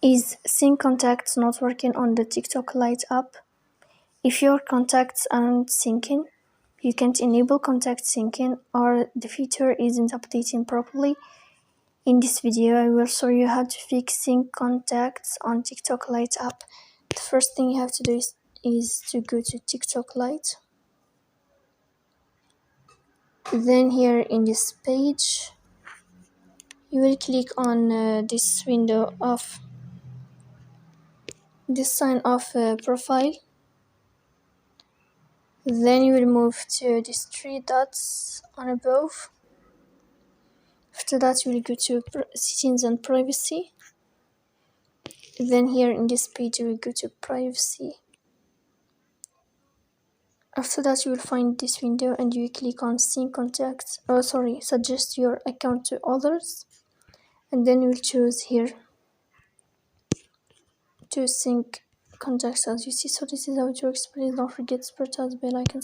Is sync contacts not working on the TikTok Lite app? If your contacts aren't syncing, you can't enable contact syncing or the feature isn't updating properly. In this video, I will show you how to fix sync contacts on TikTok Lite app. The first thing you have to do is to go to TikTok Lite. Then here in this page, you will click on this window of this sign off profile. Then you will move to these three dots on above. After that, you will go to settings and privacy. Then here in this page, you will go to privacy. After that, you will find this window and you will click on sync contacts. Suggest your account to others. And then you will choose here to sync contacts as you see. So this is how it works. Please don't forget to press the bell icon.